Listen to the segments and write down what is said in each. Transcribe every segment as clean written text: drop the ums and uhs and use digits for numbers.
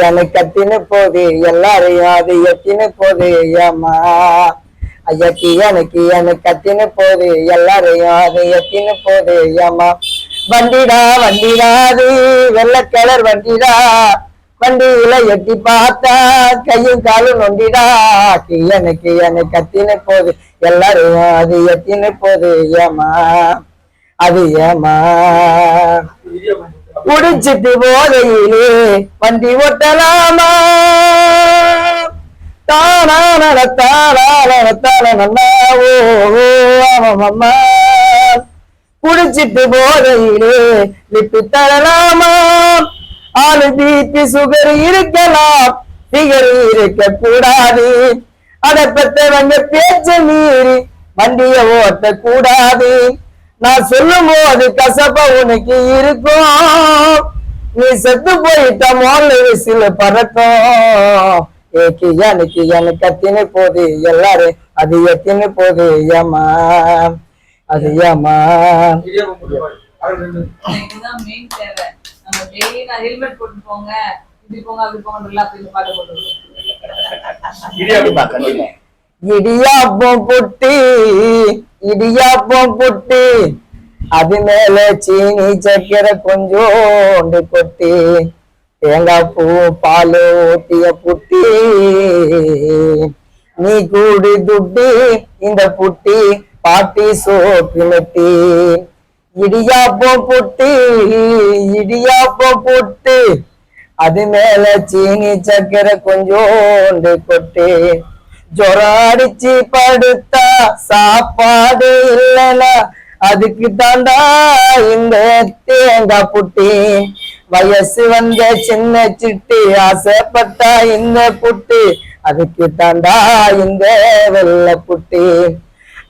எனக்கு கத்தின்னு போது எல்லாரையும் அது எத்தின்னு போது ஏமா எனக்கு கத்தின்னு போது எல்லாரையும் அது எத்தின்னு போது ஏமா வண்டிடா அது வெள்ளை கலர் வண்டிடா வண்டியில எட்டி பார்த்தா கையும் காலும் நொண்டிடா எனக்கு கத்தின்னு போது எல்லாரையும் அது எத்தின்னு போது ஏமா அது ஏமா குடிச்சிட்டு போதையிலே வண்டி ஓட்டலாமா குடிச்சிட்டு போதையிலே விட்டு தரலாமா ஆளு பிபி சுகர் இருக்கலாம் பிகர் இருக்க கூடாது அதை பெற்றவங்க பேச்ச மீறி வண்டிய ஓட்ட கூடாது நான் சொல்லும் போது கசப்பா உனக்கு இருக்கும் நீ செத்து போயிட்ட மோல்ல விசில பறக்கும் எனக்கு கத்தின்னு போது எல்லாரும் அது எத்தின்னு போது ஏமா அது ஏமா இடியாப்பம் புட்டி அது மேல சீனி சக்கரை கொஞ்சோண்டு கொட்டி தேங்காய் பூ பால் ஊட்டிய புட்டி நீ கூடி துட்டி இந்த புட்டி பாட்டி சோப்பு நெட்டி இடியாப்பம் புட்டி அது மேல சீனி சக்கரை கொஞ்சோண்டு கொட்டி ஜொரம் அடிச்சு படுத்தா சாப்பாடு இல்லைன்னா அதுக்கு தாண்டா இந்த தேங்காய் புட்டி வயசு வந்த சின்ன சிட்டி ஆசைப்பட்டா இந்த புட்டி அதுக்கு தாண்டா இந்த வெள்ளை புட்டி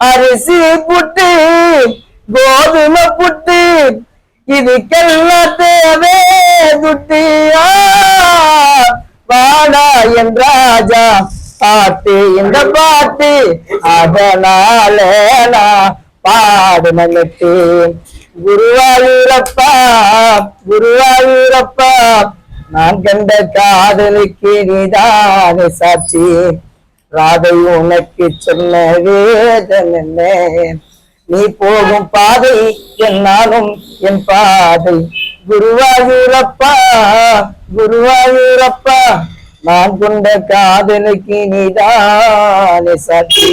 அரிசி புட்டு கோதுமை புட்டு இதுக்கெல்லாம் தேவை துட்டியா வாடா என் ராஜா பாட்டு இந்த பாட்டு அதனால நான் பாடு மன்னிட்டு குருவாயூரப்பா நான் கண்ட காதலுக்கு நீதானே சாட்சி ராதை உனக்கு சொன்ன வேதனை நீ போகும் பாதை என்னாலும் என் பாதை குருவாயூரப்பா நான் கொண்ட காதலுக்கு நீதானே சாட்சி.